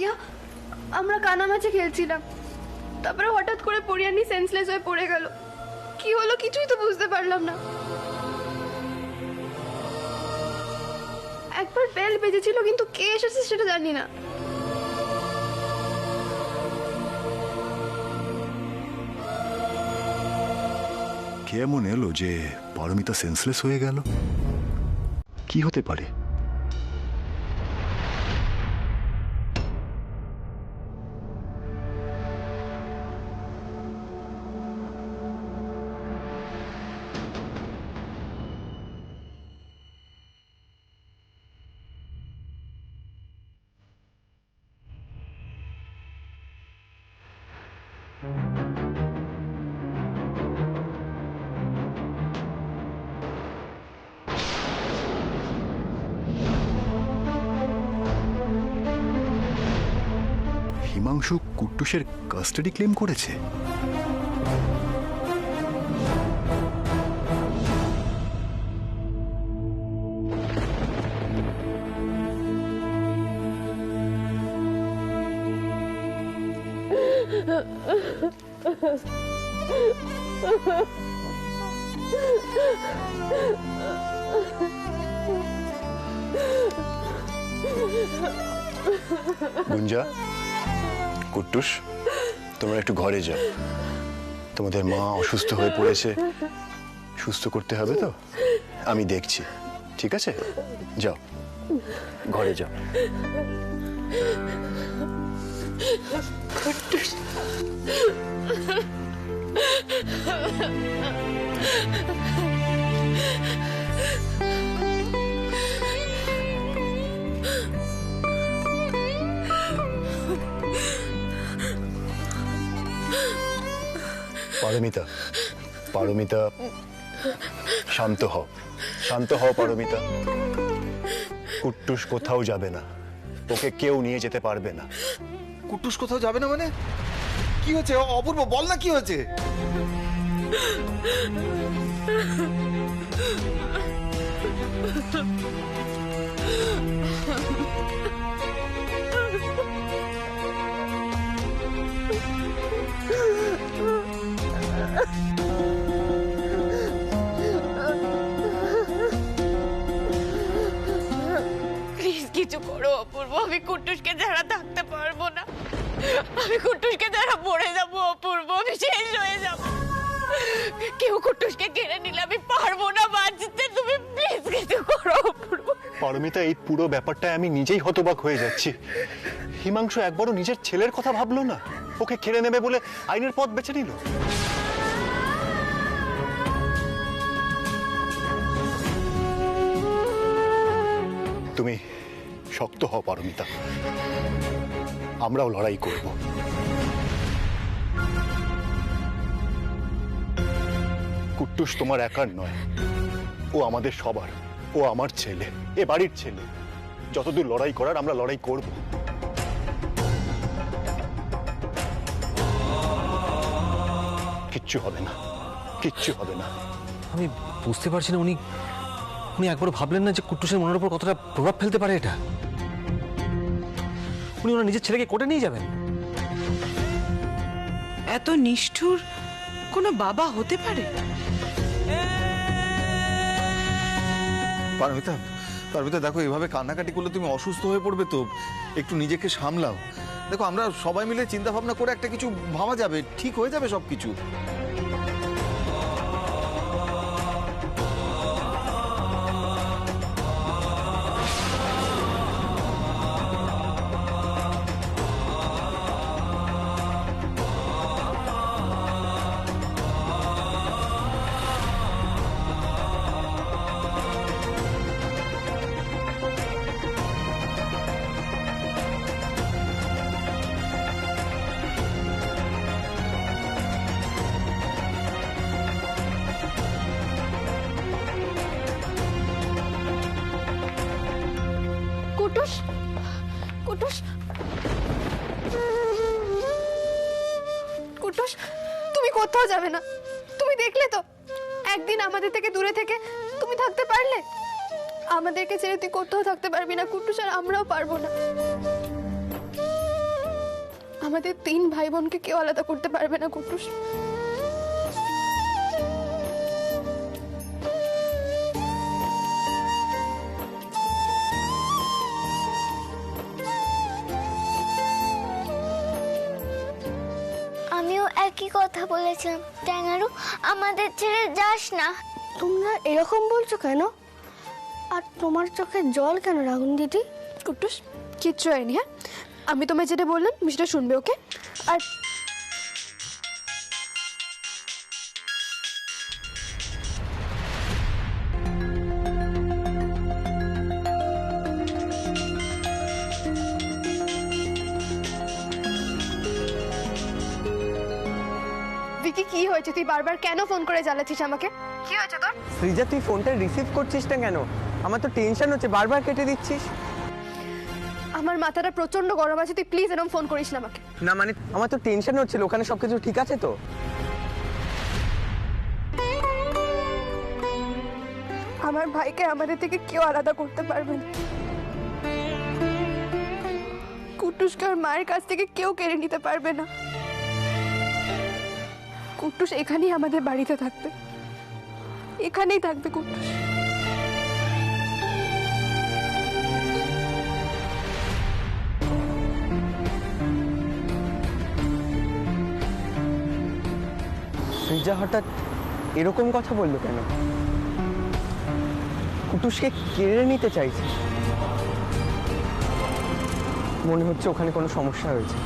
প্রিয়া, আমরা কানামাছি খেলছিলাম, তারপরে হঠাৎ করে পরিয়ানি সেন্সলেস হয়ে পড়ে গেল। কি হলো কিছুই তো বুঝতে পারলাম না। একবার বেল বেজেছিল, কিন্তু কে এসেছে সেটা জানি না। কেমন এলো যে পারমিতা সেন্সলেস হয়ে গেল? কি হতে পারে? হিমাংশু কুট্টুসের কাস্টাডি ক্লেম করেছে। গুঞ্জা, কুট্টুস, তোমরা একটু ঘরে যাও। তোমাদের মা অসুস্থ হয়ে পড়েছে, সুস্থ করতে হবে তো, আমি দেখছি। ঠিক আছে, যাও ঘরে যাও। কুট্টুস, পারমিতা, পারমিতা, শান্ত হও, শান্ত হও পারমিতা। কুট্টুস কোথাও যাবে না, ওকে কেউ নিয়ে যেতে পারবে না। কুট্টুস কোথাও যাবে না মানে? কি হচ্ছে অপূর্ব, বল না কি হয়েছে? প্লিজ কিছু করো অপূর্ব, আমি কুট্টুসকে ছাড়া থাকতে পারবো না। আমি কুট্টুসকে ছাড়া মরে যাবো অপূর্ব, আমি শেষ হয়ে যাবো। কেউ কুট্টুসকে কেড়ে নিলে আমি পারবো না বাঁচতে। তুমি প্লিজ কিছু করো অপূর্ব। পারমিতা, এই পুরো ব্যাপারটায় আমি নিজেই হতবাক হয়ে যাচ্ছি। হিমাংশু একবারও নিজের ছেলের কথা ভাবলো না, ওকে কেড়ে নেবে বলে আইনের পথ বেছে নিল। তুমি শক্ত হও পারমিতা, আমরাও লড়াই করব। কুট্টুস তোমার একার নয়, ও আমাদের সবার, ও আমার ছেলে, এ বাড়ির ছেলে। যতদূর লড়াই করার আমরা লড়াই করব। কিচ্ছু হবে না, কিচ্ছু হবে না। আমি বুঝতে পারছি না, উনি উনি একবারও ভাবলেন না যে কুট্টুসের মনের উপর কতটা প্রভাব ফেলতে পারে এটা। উনি ওনার নিজের ছেলেকে কোর্টে নিয়ে যাবেন। এত নিষ্ঠুর কোনো বাবা হতে পারে? পারমিতা, পারমিতা দেখো, এভাবে কান্নাকাটি করলে তুমি অসুস্থ হয়ে পড়বে তো, একটু নিজেকে সামলাও। দেখো, আমরা সবাই মিলে চিন্তা ভাবনা করে একটা কিছু ভাবা যাবে, ঠিক হয়ে যাবে সবকিছু। কুট্টুস, কুট্টুস, কুট্টুস, তুমি কোথাও যাবে না। তুমি দেখলে তো, একদিন আমাদের থেকে দূরে থেকে তুমি থাকতে পারলে। আমাদেরকে ছেড়ে তুই কোথাও থাকতে পারবি না কুট্টুস, আর আমরাও পারবো না। আমাদের 3 ভাই বোনকে কেউ আলাদা করতে পারবে না কুট্টুস। আমিও একই কথা বলেছিলাম, ট্যাঙারু আমাদের ছেড়ে যাস না। তোমরা এরকম বলছো কেন? আর তোমার চোখে জল কেন রাগুন দিদি? কুট্টুস কিচ্ছু হয়নি। হ্যাঁ, আমি তোমায় যেটা বললাম তুমি সেটা শুনবে, ওকে? আর ভিকি, কি হয়েছে? তুই বারবার কেন ফোন করে জ্বালাচ্ছিস আমাকে? কি হয়েছে তোর? সৃজা, তুই ফোনটা রিসিভ করছিস না কেন? আমার তো টেনশন হচ্ছে, বারবার কেটে দিচ্ছিস। আমার মাথাটা প্রচন্ড গরম আছে, তুই প্লিজ এরকম ফোন করিস না আমাকে। না মানে আমার তো টেনশন হচ্ছিল, ওখানে সবকিছু ঠিক আছে তো? আমার ভাইকে আমাদের থেকে কেউ আলাদা করতে পারবে না। কুট্টুসকে ওর মায়ের কাছ থেকে কেউ কেড়ে নিতে পারবে না। কুট্টুস এখানেই আমাদের বাড়িতে থাকবে, এখানেই থাকবে কুট্টুস। সৃজা হঠাৎ এরকম কথা বললো কেন? কুটুসকে কেড়ে নিতে চাইছে? মনে হচ্ছে ওখানে কোনো সমস্যা হয়েছে।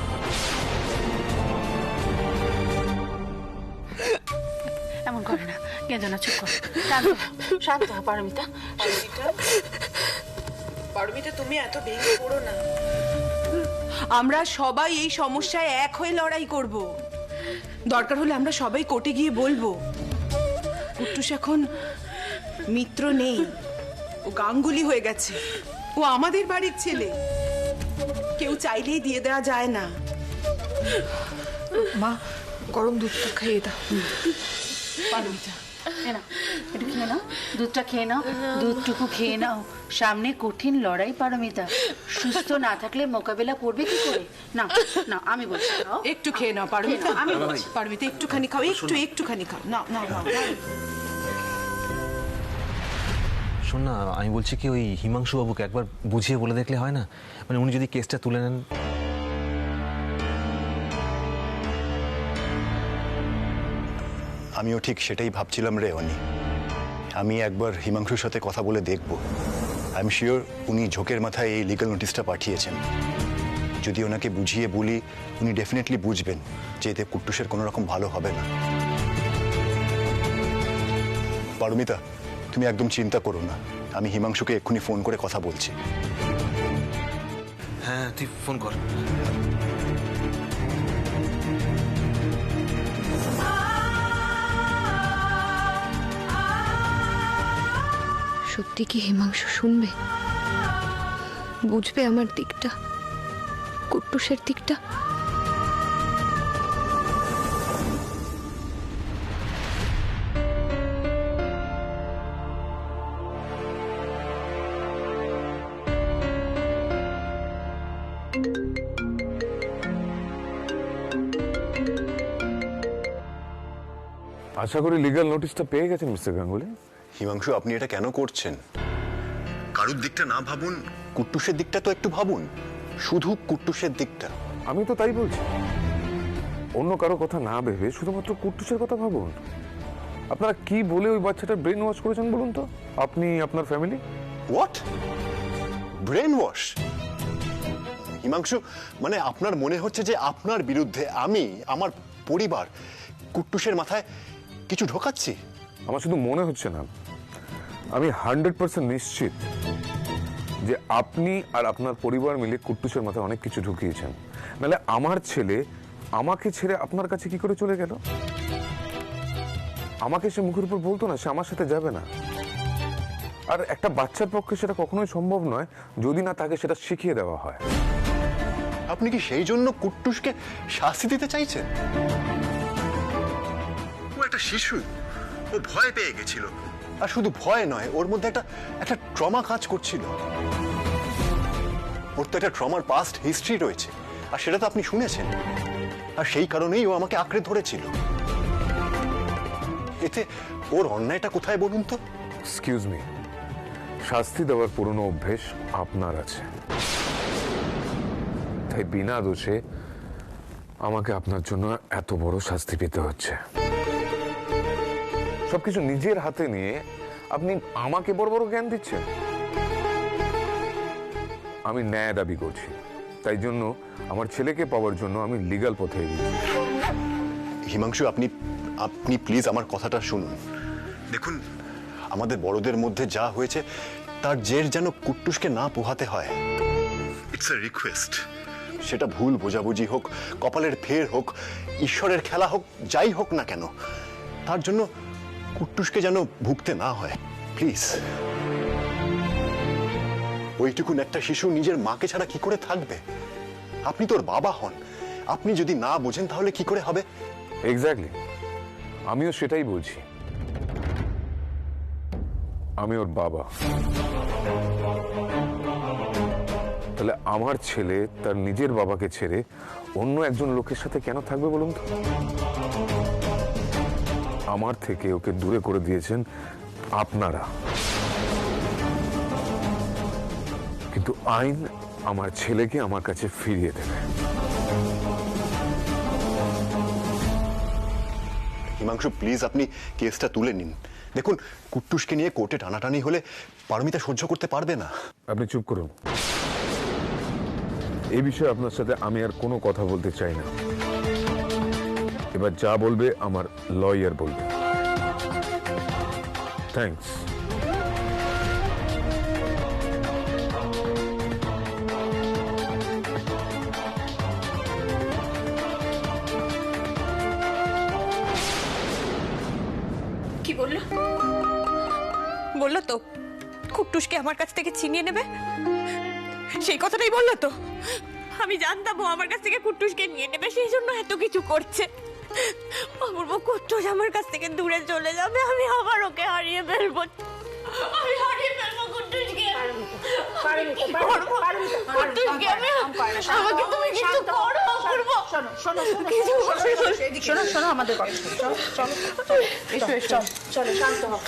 এমন করে না, কেঁদো না, চুপ কর, শান্ত হও পারমিতা। পারমিতা, তুমি এত ভেঙে পড়ো না। আমরা সবাই এই সমস্যায় এক হয়ে লড়াই করব। দরকার হলে আমরা সবাই কোর্টে গিয়ে বলবো। কুট্টুস এখন মিত্র নেই, ও গাঙ্গুলি হয়ে গেছে। ও আমাদের বাড়ির ছেলে, কেউ চাইলেই দিয়ে দেওয়া যায় না। মা, গরম দুধটা খাইয়ে দাও। পারমিতা, একটু খেয়ে নাও, দুধটা খেয়ে নাও, দুধটুকু খেয়ে নাও। সামনে কঠিন লড়াই পারমিতা, সুস্থ না থাকলে মোকাবেলা করবে কি করে? না না, আমি বলছি একটু খেয়ে নাও পারমিতা। আমি বলছি পারমিতা, একটুখানি খাও, একটুখানি খাও। না না না, শোন না, আমি বলছি কি, ওই হিমাংশু বাবুকে একবার বুঝিয়ে বলে দেখলে হয় না? মানে উনি যদি কেসটা তুলে নেন। আমিও ঠিক সেটাই ভাবছিলাম রে অনি। আমি একবার হিমাংশুর সাথে কথা বলে দেখব। আই এম শিওর উনি ঝোঁকের মাথায় এই লিগ্যাল নোটিশটা পাঠিয়েছেন। যদি ওনাকে বুঝিয়ে বলি, উনি ডেফিনেটলি বুঝবেন যে এতে কুট্টুসের কোনো রকম ভালো হবে না। পারমিতা, তুমি একদম চিন্তা করো না, আমি হিমাংশুকে এক্ষুনি ফোন করে কথা বলছি। হ্যাঁ, তুই ফোন কর। সত্যি কি হিমাংশু শুনবে, বুঝবে আমার দিকটা, কুট্টুসের দিকটা? আশা করি লিগ্যাল নোটিশটা পেয়ে গেছেন মিস্টার গাঙ্গুলি। হিমাংশু, আপনি এটা কেন করছেন? কারুর দিকটা না ভাবুন, কুট্টুসের দিকটা তো একটু ভাবুন, শুধু কুট্টুসের দিকটা। আমি তো তাই বলছি, অন্য কারো কথা না ভেবে শুধুমাত্র কুট্টুসের কথা ভাবুন। আপনারা কি বলে ওই বাচ্চাটার ব্রেন ওয়াশ করেছেন বলুন তো, আপনি আপনার family? What? Brain wash? Himanshu, মানে আপনার মনে হচ্ছে যে আপনার বিরুদ্ধে আমি, আমার পরিবার কুট্টুসের মাথায় কিছু ঢোকাচ্ছি? আমার শুধু মনে হচ্ছে না, আমি 100% নিশ্চিত যে আপনি আর আপনার পরিবার মিলে কুট্টুসের মাথায় অনেক কিছু ঢুকিয়েছেন। নাহলে আমার ছেলে আমাকে ছেড়ে আপনার কাছে কি করে চলে গেল? আমাকে সে মুখের উপর বলতো না সে আমার সাথে যাবে না। আর একটা বাচ্চার পক্ষে সেটা কখনোই সম্ভব নয় যদি না তাকে সেটা শিখিয়ে দেওয়া হয়। আপনি কি সেই জন্য কুট্টুসকে শাস্তি দিতে চাইছেন? ও একটা শিশু, ও ভয় পেয়ে গেছিল। আর শুধু ভয় নয়, ওর মধ্যে একটা ট্রমা কাজ করছিল। ওর তো একটা ট্রমার পাস্ট হিস্ট্রি রয়েছে। আর সেটা তো আপনি শুনেছেন, আর সেই কারণেই ও আমাকে আঁকড়ে ধরেছিল। এতে ওর অন্যায়টা কোথায় বলুন তো? এক্সকিউজ মি, শাস্তি দেওয়ার পুরনো অভ্যেস আপনার আছে, তাই বিনা দোষে আমাকে আপনার জন্য এত বড় শাস্তি পেতে হচ্ছে। সবকিছু নিজের হাতে নিয়ে আপনি আমাকে বড় বড় জ্ঞান দিচ্ছেন। আমি ন্যায় দাবি করছি, তাই জন্য আমার ছেলেকে পাওয়ার জন্য আমি লিগ্যাল পথে এগিয়েছি। হিমাংশু, আপনি আপনি প্লিজ আমার কথাটা শুনুন। দেখুন, আমাদের বড়দের মধ্যে যা হয়েছে তার জের যেন কুট্টুসকে না পোহাতে হয়। It's a request. সেটা ভুল বোঝাবুঝি হোক, কপালের ফের হোক, ঈশ্বরের খেলা হোক, যাই হোক না কেন, তার জন্য কুট্টুসকে যেন ভুগতে না হয়, প্লিজ। ওইটুকুন একটা শিশু নিজের মাকে ছাড়া কি করে থাকবে? আপনি তোর বাবা হন, আপনি যদি না বোঝেন তাহলে কি করে হবে? এক্স্যাক্টলি, আমিও সেটাই বলছি। আমি ওর বাবা, তাহলে আমার ছেলে তার নিজের বাবাকে ছেড়ে অন্য একজন লোকের সাথে কেন থাকবে বলুন তো? আমার থেকে ওকে দূরে করে দিয়েছেন আপনারা, কিন্তু আইন আমার ছেলেকে আমার কাছে ফিরিয়ে দেবে। হিমাংশু, প্লিজ আপনি কেসটা তুলে নিন। দেখুন, কুট্টুসকে নিয়ে কোর্টে টানাটানি হলে পারমিতা সহ্য করতে পারবে না। আপনি চুপ করুন, এই বিষয়ে আপনার সাথে আমি আর কোনো কথা বলতে চাই না। এবার যা বলবে আমার লয়ার বলবে। থ্যাঙ্কস। কি বললো? বললো তো কুট্টুসকে আমার কাছ থেকে ছিনিয়ে নেবে, সেই কথাটাই বললো তো। আমি জানতাম ও আমার কাছ থেকে কুট্টুসকে নিয়ে নেবে, সেই জন্য এত কিছু করছে। অপূর্ব, কুট্টুস আমার কাছ থেকে দূরে চলে যাবে, আমি আবার ওকে হারিয়ে ফেলবো। আমি হারিয়ে ফেলবো কুট্টুসকে। কুট্টুসকে আমাকে তুমি কিছু করো অপূর্ব। শোনো আমাদের কথা, চলো শান্ত হও।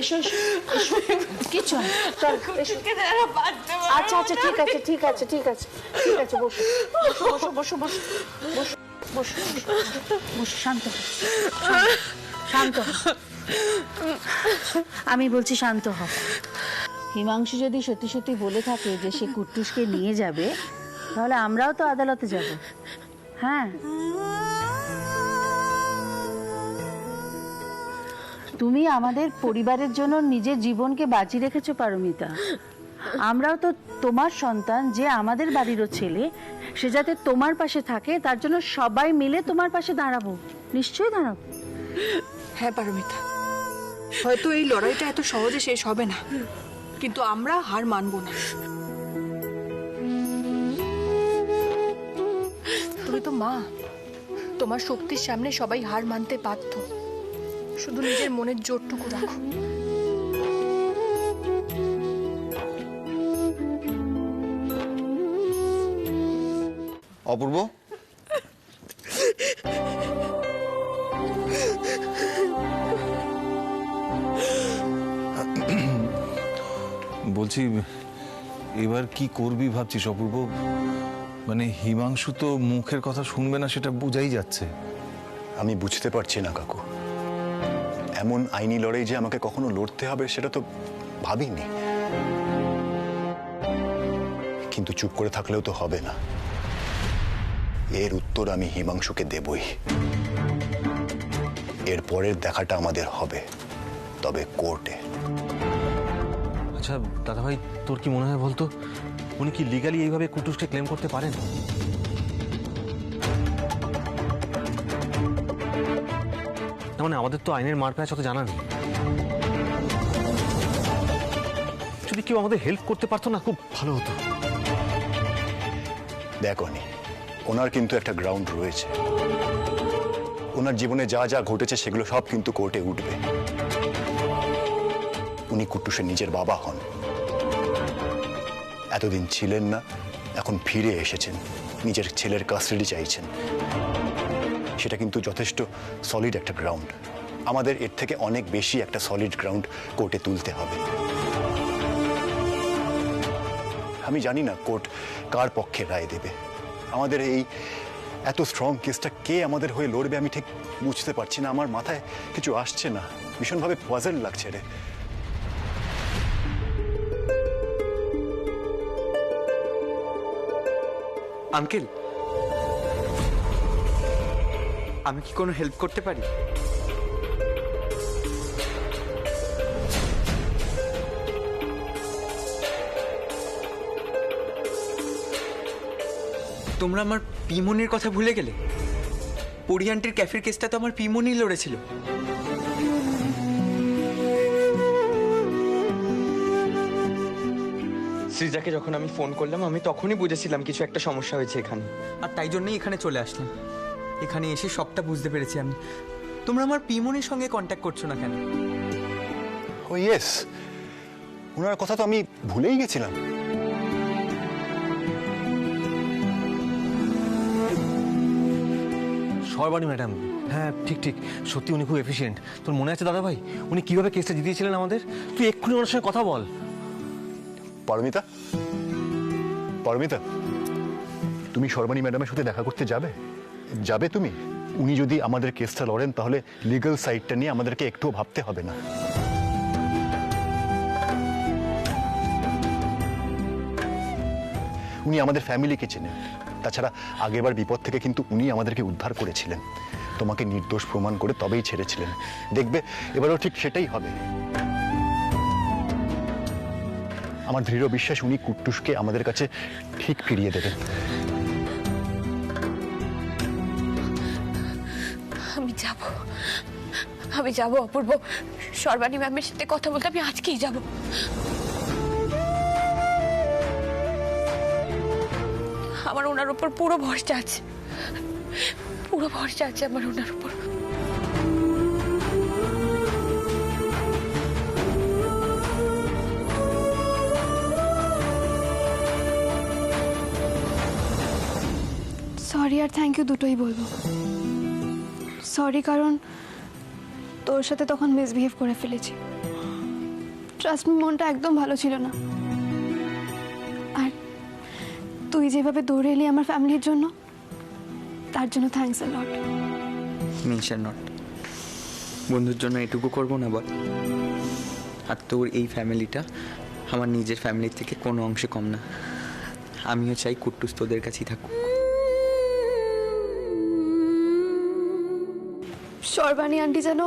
এসো এসো এসো, কিছু আচ্ছা আচ্ছা, ঠিক আছে ঠিক আছে ঠিক আছে ঠিক আছে, বসো বসো বসো বসো বসো বসো বসো, শান্ত শান্ত। আমি বলছি শান্ত হ। হিমাংশু যদি সত্যি সত্যি বলে থাকে যে সে কুট্টুসকে নিয়ে যাবে, তাহলে আমরাও তো আদালতে যাব। হ্যাঁ, তুমি আমাদের পরিবারের জন্য নিজের জীবনকে বাঁচিয়ে রেখেছো পারমিতা। আমরাও তো তোমার সন্তান, যে আমাদের বাড়িরও ছেলে, সে যাতে তোমার পাশে থাকে তার জন্য সবাই মিলে তোমার পাশে দাঁড়াবো। নিশ্চয়ই দাঁড়াবো। হ্যাঁ পারমিতা, হয়তো এই লড়াইটা এত সহজে শেষ হবে না, কিন্তু আমরা হার মানব না। তুমি তো মা, তোমার শক্তির সামনে সবাই হার মানতে বাধ্য। শুধু নিজের মনের জোরটুকু রাখো। অপূর্ব, বলছি এবার কি করবি ভাবছিস অপূর্ব? মানে হিমাংশু তো মুখের কথা শুনবে না, সেটা বোঝাই যাচ্ছে। আমি বুঝতে পারছি না কাকু, এমন আইনি লড়াই যে আমাকে কখনো লড়তে হবে সেটা তো ভাবিনি। কিন্তু চুপ করে থাকলেও তো হবে না, এর উত্তর আমি হিমাংশুকে দেবই। এর পরের দেখাটা আমাদের হবে, তবে কোর্টে। আচ্ছা দাদা ভাই, তোর কি মনে হয় বলতো, উনি কি লিগালি এইভাবে কুট্টুসকে ক্লেম করতে পারেন? মানে আমাদের তো আইনের মার প্যাচ অত জানা নেই। যদি কেউ আমাদের হেল্প করতে পারতো না, খুব ভালো হতো। দেখো নি, ওনার কিন্তু একটা গ্রাউন্ড রয়েছে। ওনার জীবনে যা যা ঘটেছে সেগুলো সব কিন্তু কোর্টে উঠবে। উনি কুট্টুসের নিজের বাবা হন, এতদিন ছিলেন না, এখন ফিরে এসেছেন। নিজের ছেলের কাস্টাডি চাইছেন, সেটা কিন্তু যথেষ্ট সলিড একটা গ্রাউন্ড। আমাদের এর থেকে অনেক বেশি একটা সলিড গ্রাউন্ড কোর্টে তুলতে হবে। আমি জানি না কোর্ট কার পক্ষে রায় দেবে। আমাদের এই এত স্ট্রং কেসটা কে আমাদের হয়ে লড়বে আমি ঠিক বুঝতে পারছি না। আমার মাথায় কিছু আসছে না, ভীষণভাবে পাজল লাগছে রে। আঙ্কেল, আমি কি কোনো হেল্প করতে পারি? তোমরা আমার পিমনির কথা ভুলে গেলে? পরি আন্টির ক্যাফের কেসটা তো আমার পিমনি লড়েছিল। সৃজাকে যখন আমি ফোন করলাম আমি তখনই বুঝেছিলাম কিছু একটা সমস্যা হয়েছে এখানে, আর তাই জন্যই এখানে চলে আসলাম। এখানে এসে সবটা বুঝতে পেরেছি আমি। তোমরা আমার পিমনির সঙ্গে কন্ট্যাক্ট করছো না কেন? ও ইয়েস, ওনার কথা তো আমি ভুলেই গেছিলাম। সর্বাণী ম্যাডাম, হ্যাঁ ঠিক ঠিক, সত্যি উনি খুব এফিশিয়েন্ট। তোর মনে আছে দাদা ভাই উনি কিভাবে কেসটা জিতিয়েছিলেন আমাদের? তুই এক্ষুনি ওনার সঙ্গে কথা বল। পারমিতা, পারমিতা, তুমি সর্বাণী ম্যাডামের সাথে দেখা করতে যাবে? যাবে তুমি? উনি যদি আমাদের কেসটা লড়েন তাহলে লিগ্যাল সাইডটা নিয়ে আমাদেরকে একটুও ভাবতে হবে না। উনি আমাদের ফ্যামিলিকে চেনেন। তাছাড়া আগেরবার বিপদ থেকে কিন্তু উনি আমাদেরকে উদ্ধার করেছিলেন, তোমাকে নির্দোষ প্রমাণ করে তবেই ছেড়েছিলেন। দেখবে এবারও ঠিক সেটাই হবে। আমার দৃঢ় বিশ্বাস উনি কুট্টুসকে আমাদের কাছে ঠিক ফিরিয়ে দেবেন। আমি যাব অপূর্ব, সর্বাণী ম্যামের সাথে কথা বলতে আমি আজকেই যাব। আমার ওনার উপর পুরো ভরসা আছে, পুরো ভরসা আছে আমার ওনার উপর। সরি আর থ্যাংক ইউ দুটোই বলবো। সরি কারণ তোর সাথে তখন মিসবিহেভ করে ফেলেছি। ট্রাস্ট মি, মনটা একদম ভালো ছিল না। আর তুই যেভাবে দৌড়ে এলি আমার ফ্যামিলির জন্য, তার জন্য thanks a lot. Mention not. বন্ধুর জন্য এটুকু করবো না বল? আর তোর এই ফ্যামিলিটা আমার নিজের ফ্যামিলির থেকে কোনো অংশে কম না। আমিও চাই কুট্টুস তোদের কাছেই থাকুক। সর্বাণী আন্টি যেন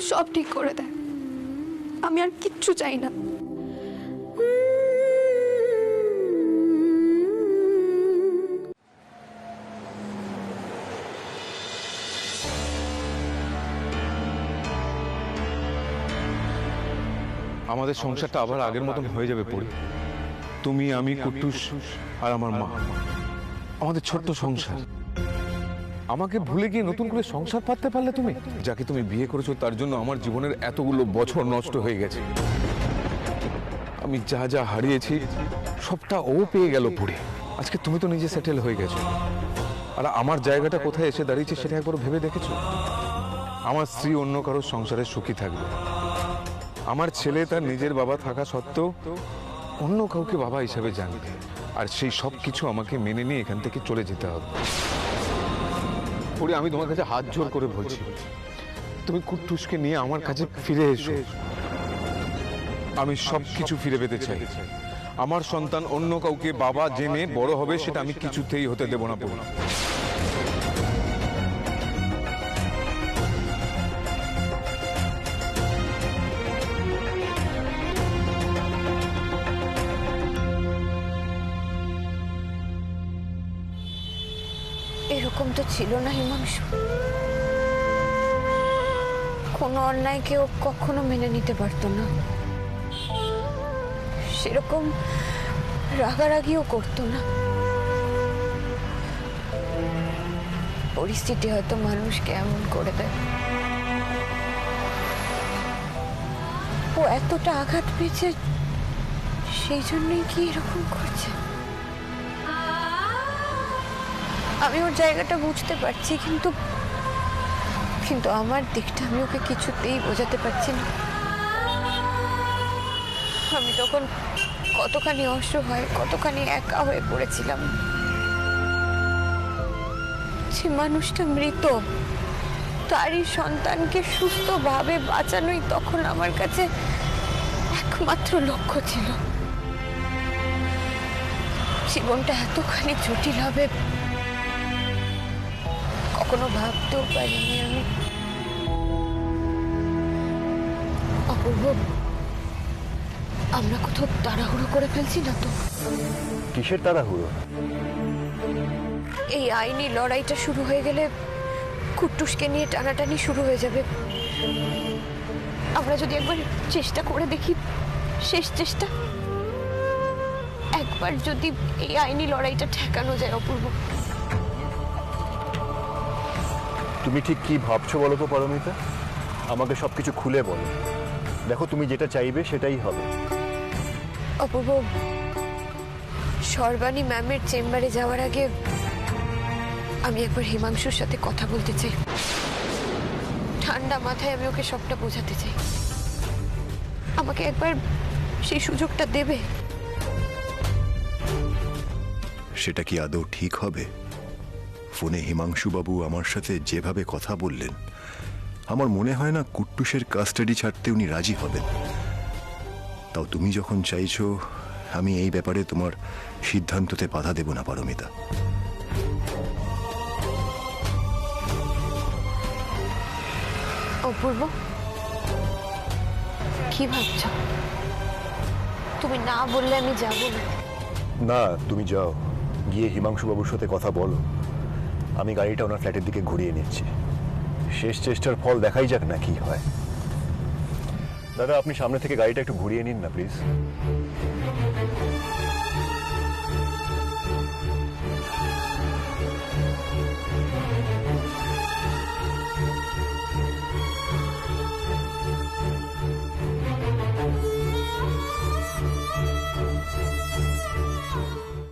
সব ঠিক করে দেয়, আমি আর কিচ্ছু চাই না। আমাদের সংসারটা আবার আগের মতন হয়ে যাবে পরি। তুমি, আমি, কুট্টুস আর আমার মা, আমাদের ছোট্ট সংসার। আমাকে ভুলে গিয়ে নতুন করে সংসার পাততে পারলে তুমি? যাকে তুমি বিয়ে করেছো তার জন্য আমার জীবনের এতগুলো বছর নষ্ট হয়ে গেছে। আমি যা যা হারিয়েছি সবটা ও পেয়ে গেল পড়ে। আজকে তুমি তো নিজে সেটেল হয়ে গেছো, আর আমার জায়গাটা কোথায় এসে দাঁড়িয়েছে সেটা একবার ভেবে দেখেছো? আমার স্ত্রী অন্য কারোর সংসারে সুখী থাকবে, আমার ছেলে তার নিজের বাবা থাকা সত্ত্বেও অন্য কাউকে বাবা হিসাবে জানবে, আর সেই সব কিছু আমাকে মেনে নিয়ে এখান থেকে চলে যেতে হবে। পরে আমি তোমার কাছে হাত জোর করে বলছি, তুমি কুট্টুসকে নিয়ে আমার কাছে ফিরে এসো। আমি সব কিছু ফিরে পেতে চাই। আমার সন্তান অন্য কাউকে বাবা জেনে বড় হবে সেটা আমি কিছুতেই হতে দেব না। বলুন এরকম তো ছিল না হিমাংশু। কোনো অন্যায় কেউ কখনো মেনে নিতে পারতো না, সেরকম রাগারাগিও করতো না। পরিস্থিতি হয়তো মানুষকে এমন করে দেয়। ও এতটা আঘাত পেয়েছে, সেই জন্যই কি এরকম করছে? আমি ওর জায়গাটা বুঝতে পারছি, কিন্তু কিন্তু আমার দিকটা আমি ওকে কিছুতেই বোঝাতে পারছি না। আমি তখন কতখানি অসহায়, কতখানি একা হয়ে পড়েছিলাম। যে মানুষটা মৃত, তারই সন্তানকে সুস্থভাবে বাঁচানোই তখন আমার কাছে একমাত্র লক্ষ্য ছিল। জীবনটা এতখানি জটিল হবে কখনো ভাবতেও পারিনি আমি। অপূর্ব, আমরা কোথাও তাড়াহুড়ো করে ফেলছি না তো? কিসের তাড়াহুড়ো? এই আইনি লড়াইটা শুরু হয়ে গেলে কুট্টুসকে নিয়ে টানাটানি শুরু হয়ে যাবে। আমরা যদি একবার চেষ্টা করে দেখি, শেষ চেষ্টা, একবার যদি এই আইনি লড়াইটা ঠেকানো যায়। অপূর্ব, তুমি ঠিক কি ভাবছো বলো তো পারমিতা? আমাকে সবকিছু খুলে বলো। দেখো, তুমি যেটা চাইবে সেটাই হবে। অপূর্ব, সর্বাণী ম্যামের চেম্বারে যাওয়ার আগে আমি একবার হিমাংশুর সাথে কথা বলতে চাই। ঠান্ডা মাথায় আমি ওকে সবটা বোঝাতে চাই। আমাকে একবার সেই সুযোগটা দেবে? সেটা কি আদৌ ঠিক হবে? ফোনে হিমাংশু বাবু আমার সাথে যেভাবে কথা বললেন, আমার মনে হয় না কুট্টুসের কাস্টাডি ছাড়তে উনি রাজি হবেন। তাও তুমি যখন চাইছো, আমি এই ব্যাপারে তোমার সিদ্ধান্ততে বাধা দেব না পারমিতা। অপূর্ব, কি ভাবছ? তুমি না বললে আমি যাব না। না, তুমি যাও, গিয়ে হিমাংশু বাবুর সাথে কথা বলো। আমি গাড়িটা ওনার ফ্ল্যাটের দিকে ঘুরিয়ে নিচ্ছি। শেষ চেষ্টার ফল দেখাই যাক না কি হয়। দাদা, আপনি সামনে থেকে গাড়িটা একটু ঘুরিয়ে নিন না প্লিজ।